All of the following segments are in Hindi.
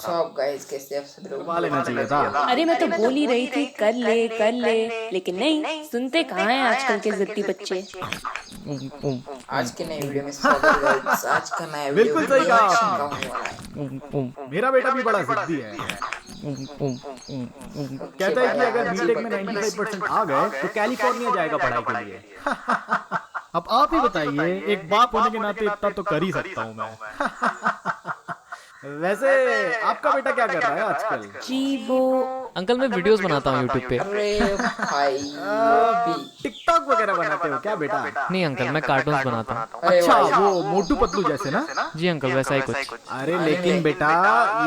सब गाइस कैसे आप सब लोग करवा लेना चाहिए था। अरे मैं तो बोल ही रही थी कर ले, लेकिन नहीं सुनते कहाँ हैं आजकल के जिद्दी बच्चे। आज के नए वीडियो में स्वागत है गाइस। आज का नया वीडियो बिल्कुल सही कहा रिएक्शन का आपने। होने वाला है। मेरा बेटा भी बड़ा जिद्दी है। कहता है कि अगर बीटेक में 95% आ गए तो कैलिफोर्निया जाएगा पढ़ाई के लिए। अब आप ही बताइए, एक बाप होने के नाते इतना तो कर ही सकता हूँ मैं। वैसे आपका बेटा क्या कर रहा है आजकल? जी वो अंकल मैं वीडियोस बनाता हूँ यूट्यूब पे। अरे भाई वो भी टिकटॉक वगैरह बनाते हो क्या बेटा? नहीं अंकल मैं कार्टून्स बनाता हूँ। अरे अच्छा, भाई, वो मोटू पतलू जैसे ना? जी अंकल वैसा ही कुछ। अरे लेकिन बेटा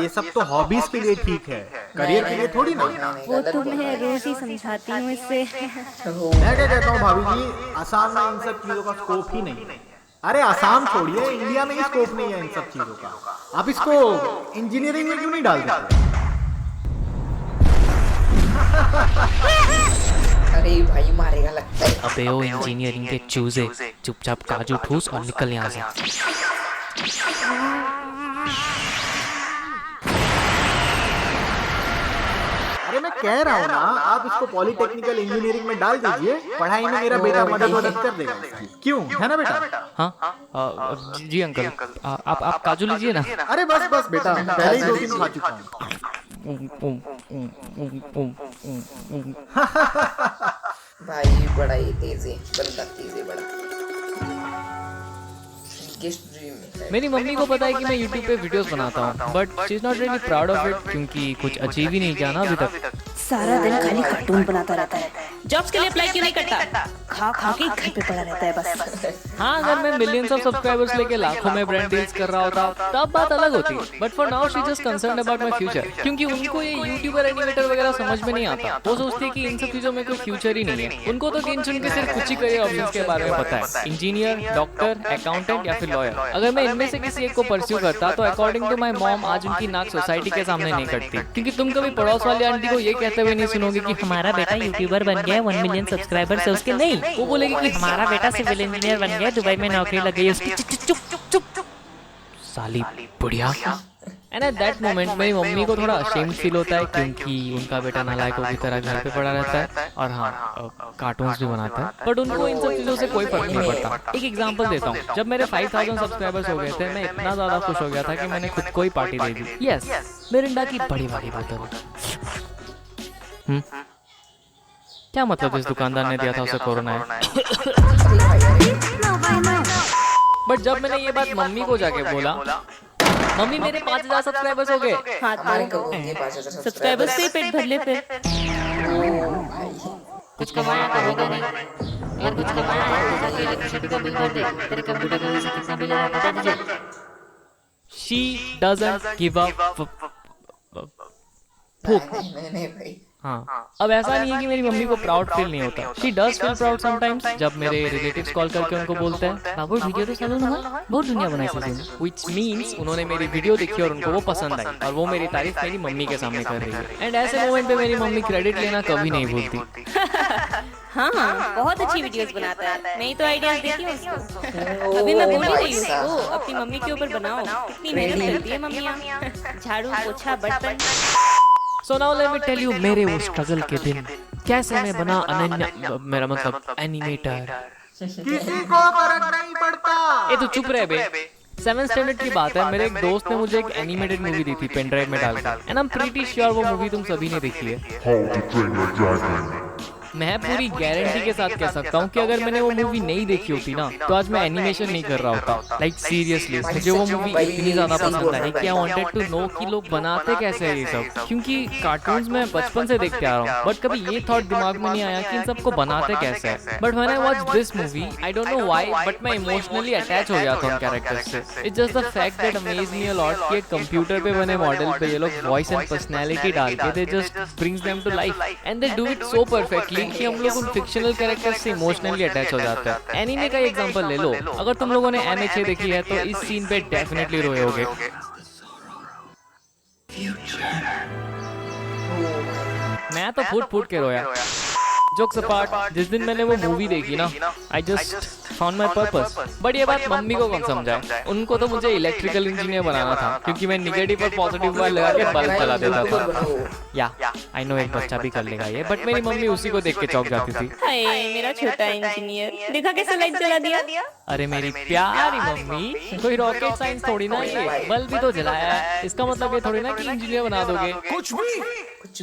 ये सब तो हॉबीज के लिए ठीक है, करियर के लिए थोड़ी ना। वो तो मैं रोज ही समझाती हूँ इससे। मैं क्या कहता हूँ भाभी जी, असम में इन सब चीजों का स्कोप ही नहीं है। अरे असम छोड़िए, इंडिया में ही स्कोप नहीं है इन सब चीजों का। आप इसको इंजीनियरिंग में क्यों नहीं डाल देते? अरे भाई मारेगा लगता है। अबे ओ इंजीनियरिंग के चूजे, चुपचाप काजू ठूस और निकल यहाँ से। अरे मैं कह रहा हूँ ना, आप इसको पॉलिटेक्निकल इंजीनियरिंग में डाल दीजिए, पढ़ाई में मेरा बेटा मदद कर देगा। क्यों, है ना बेटा? हाँ जी अंकल आप काजू लीजिए ना। अरे बस बस बेटा, पहले ही 2 दिन खा चुका हूँ। भाई बड़ा ही तेज है, बंदा तेज है बड़ा। गेस्ट ड्रीम है। मेरी मम्मी को पता है कि मैं यूट्यूब पे वीडियोस बनाता हूँ, but she is not really proud of it क्योंकि कुछ अचीव ही नहीं किया ना अभी तक। सारा दिन खाली कार्टून बनाता रहता है, जॉब्स के लिए अप्लाई क्यों नहीं करता? खा खा के घर पे पड़ा रहता है बस। हाँ अगर मैं मिलियंस ऑफ सब्सक्राइबर्स लेके लाखों में ब्रांड डील्स कर रहा होता तब बात अलग होती, but for now she just concerned about my future. क्योंकि उनको ये यूट्यूबर एनिमेटर वगैरह समझ में नहीं आता। वो सोचती है कि इन सब चीजों में कोई फ्यूचर ही नहीं है। उनको तो गिन चुन के सिर्फ कुछ ही करियर ऑप्शंस के बारे में पता है, इंजीनियर, डॉक्टर, अकाउंटेंट या फिर लॉयर। अगर मैं इनमें से किसी एक को परस्यू करता तो अकॉर्डिंग टू माय मॉम आज उनकी नाक सोसाइटी के सामने नहीं कटती। क्योंकि तुम कभी पड़ोस वाली आंटी को ये कहते हुए नहीं सुनोगे कि हमारा बेटा यूट्यूबर बन गया 1 मिलियन सब्सक्राइबर्स है उसके। नहीं, वो बोलेगी कि हमारा बेटा सिविल इंजीनियर बन गया, दुबई में नौकरी लग गई उसकी। चुप चुप चुप चुप साली बुढ़िया। एंड एट दैट मोमेंट मेरी मम्मी को थोड़ा अशेम्ड फील होता है क्योंकि उनका बेटा नालायकों की तरह घर पे पड़ा रहता है और हाँ कार्टून्स भी बनाता है, बट उनको इन सब चीज़ों से कोई फर्क नहीं पड़ता। एक एग्जांपल देता हूँ, जब मेरे 5000 सब्सक्राइबर्स हो गए थे मैं इतना ज़्यादा खुश हो गया था कि मैंने खुद को ही पार्टी दे दी। यस, मिरिंडा की बड़ी वाली बोतल। क्या मतलब इस दुकानदार ने दिया था उसे कोरोना है। बट जब मैंने ये बात मम्मी को जाके बोला, मम्मी मेरे 5000 सब्सक्राइबर्स हो गए। हाँ हमारे तो कबूल के 5000 सब्सक्राइबर्स से ही पेट भर ले फिर। कुछ कमाया तो होगा नहीं। अगर कुछ कमाया है तो तेरे इलेक्ट्रिसिटी का बिल भर दे। तेरे कंप्यूटर का वजह से कितना बिल आया पता है तुझे? She doesn't give a नहीं भाई। हाँ, अब ऐसा नहीं है कि मेरी मम्मी को प्राउड फील नहीं होता। She does feel proud sometimes जब मेरे रिलेटिव्स कॉल करके उनको बोलते हैं बाबू वीडियो तो चलो ना, बहुत दुनिया बनाई सीजन, व्हिच मींस उन्होंने मेरी वीडियो देखी और उनको वो पसंद आई और वो मेरी तारीफ मेरी मम्मी के सामने कर रही है। एंड ऐसे मोमेंट पे मेरी मम्मी क्रेडिट लेना कभी नहीं भूलती। हाँ बहुत अच्छी वीडियोस बनाता है, मैं ही तो आइडियाज देती हूँ उसको। अभी मैं बोल ही रही हूँ उसको अपनी मम्मी के ऊपर बनाओ, कितनी मेहनत करती है मम्मियाँ, झाड़ू पोछा बर्तन। So now let me tell you मेरे वो स्ट्रगल के दिन, कैसे मैं बना अनन्या, मेरा मतलब एनिमेटर। किसी को फर्क नहीं पड़ता। ए तू चुप रहे बे। 7th स्टैंडर्ड की बात है, मेरे एक दोस्त ने मुझे एक एनिमेटेड मूवी दी थी पेन ड्राइव में डालकर, and I am pretty sure वो मूवी तुम सभी ने देखी है। How to Train Your Dragon. मैं पूरी गारंटी के साथ कह सकता हूँ कि अगर मैंने वो मूवी नहीं देखी होती ना तो आज मैं एनिमेशन नहीं कर रहा होता। लाइक सीरियसली मुझे वो मूवी इतनी ज्यादा पसंद आई कि आई वांटेड टू नो कि लोग बनाते कैसे हैं ये सब, क्योंकि कार्टून्स में बचपन से देखते आ रहा हूँ बट कभी ये थॉट दिमाग में नहीं आया कि इन सबको बनाते कैसे है। But when I watch this movie I don't know why but मैं इमोशनली अटैच हो गया था उन कैरेक्टर्स से। It's just the fact that amaze me a lot कि एक कंप्यूटर पे बने मॉडल पे ये लोग वॉइस एंड पर्सनैलिटी डाल के दे just brings them to life and they do it so perfectly कि हम लोग उन फिक्शनल कैरेक्टर्स से इमोशनली अटैच हो जाते हैं। एनीमे का एग्जांपल ले लो, अगर तुम लोगों ने MHA देखी है तो इस सीन पे डेफिनेटली रोए होगे। मैं तो फूट फूट के रोया। जोक्स अपार्ट, जिस दिन मैंने वो मूवी देखी ना I just found my purpose. But ये बात मम्मी को कौन समझाए, उनको तो मुझे इलेक्ट्रिकल इंजीनियर बनाना था, क्योंकि मैं निगेटिव और पॉजिटिव वायर लगा के बल्ब जला देता था। या आई नो एक बच्चा भी कर लेगा ये, बट मेरी मम्मी उसी को देख के चौंक जाती थी। हाय मेरा छोटा इंजीनियर, देखा कैसे लाइट जला दिया। अरे मेरी प्यारी मम्मी, कोई रॉकेट साइंस थोड़ी ना, ये बल्ब भी तो जलाया है, इसका मतलब ये थोड़ी ना कि इंजीनियर बना दोगे। कुछ भी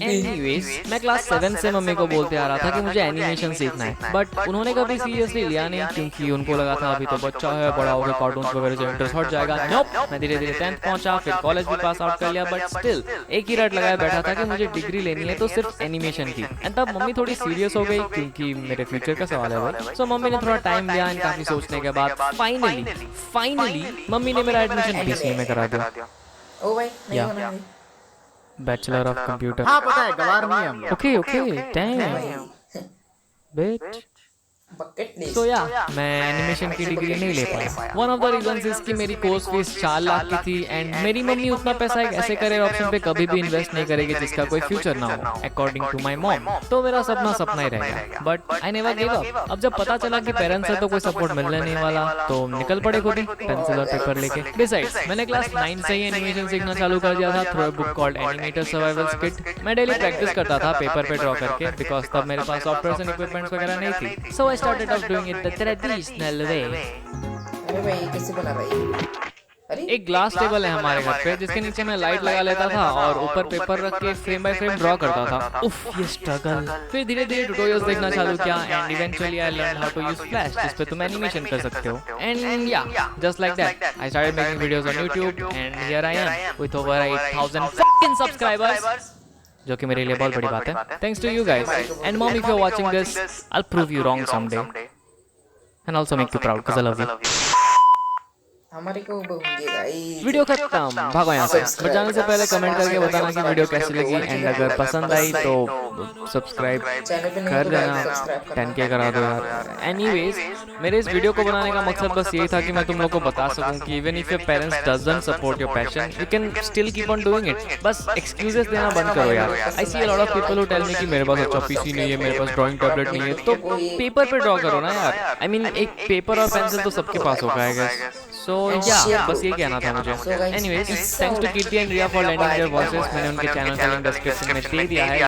एनीवेज, मैं क्लास 7 से मम्मी को बोलते आ रहा था कि मुझे एनिमेशन सीखना है, बट उन्होंने कभी सीरियसली लिया नहीं, क्योंकि उनको लगा था अभी तो बच्चा है, बड़ा होकर कार्टून्स वगैरह से इंटरेस्ट हट जाएगा। नोप, मैं धीरे धीरे 10th पहुंचा, फिर कॉलेज भी पास आउट कर लिया, बट स्टिल एक ही रट लगाया बैठा था कि मुझे डिग्री लेनी है तो सिर्फ एनिमेशन की। एंड तब मम्मी थोड़ी सीरियस हो गई, क्योंकि मेरे फ्यूचर का सवाल है भाई। सो मम्मी ने थोड़ा टाइम दिया एंड काफी सोचने के बाद फाइनली मम्मी ने मेरा एडमिशन बीसीए में करा दिया। ओ भाई नहीं या। होना भाई। Bachelor of computer. हाँ पता है, गवार नहीं है हम लोग। Okay dam bit. Bucket list. तो या मैं एनिमेशन की डिग्री नहीं ले पाया। One of the reasons is कि मेरी कोर्स फीस 4 लाख की थी एंड मेरी मम्मी उतना पैसा एक ऐसे करियर ऑप्शन पे कभी भी इन्वेस्ट नहीं करेगी जिसका कोई फ्यूचर ना हो, अकॉर्डिंग टू माय मॉम। तो मेरा सपना ही रहेगा, but I never give up. अब जब पता चला कि पेरेंट्स से तो कोई सपोर्ट मिलने नहीं वाला, तो निकल पड़े खुद ही पेंसिल और पेपर लेके। डिसाइड्स, मैंने क्लास 9 से ही एनिमेशन सीखना चालू कर दिया था through a book called animator survival kit. मैं डेली प्रैक्टिस करता था पेपर पे ड्रॉ करके, बिकॉज तब मेरे पास सॉफ्टवेयर एंड इक्विपमेंट्स वगैरह नहीं थी। So I started off doing it the traditional way. अरे भाई कैसे बना भाई? अरे एक ग्लास टेबल है हमारे घर पे, जिसके नीचे मैं लाइट लगा लेता था और ऊपर पेपर रख के फ्रेम बाय फ्रेम ड्रॉ करता था। उफ, ये स्ट्रगल। फिर धीरे धीरे ट्यूटोरियल्स देखना चालू किया and eventually I learn how to use flash, जिस पे तुम एनिमेशन कर सकते हो। एंड या just like that I started making videos on YouTube and here I am with over 8000 fucking subscribers, जो कि मेरे लिए बहुत बड़ी बात है। Thanks to you guys and mom, if you are watching this, I will prove you wrong someday and also make you proud because I love you. हमारे को होंगे गाइस। वीडियो खत्म, भागो यहाँ से। बट जाने से पहले कमेंट करके बताना कि वीडियो कैसी लगी एंड अगर पसंद आई तो सब्सक्राइब कर देना, 10K करा दो यार। एनीवेज, मेरे इस वीडियो को बनाने का मकसद बस यही था कि मैं तुम लोग को बता सकूं कि even if your parents doesn't support your passion, you can still keep on doing it. बस एक्सक्यूजेस देना बंद करो यार। I see a lot of people who tell me कि मेरे पास अच्छा पीसी नहीं है, मेरे पास ड्राइंग टैबलेट नहीं है, तो पेपर पे ड्रॉ करो ना यार। आई मीन एक पेपर और पेंसिल तो सबके पास होगा आई गेस। सो या बस ये कहना था मुझे। Anyways, thanks to Kirti and Riya for lending their voices. मैंने उनके चैनल का लिंक डिस्क्रिप्शन में दे दिया है,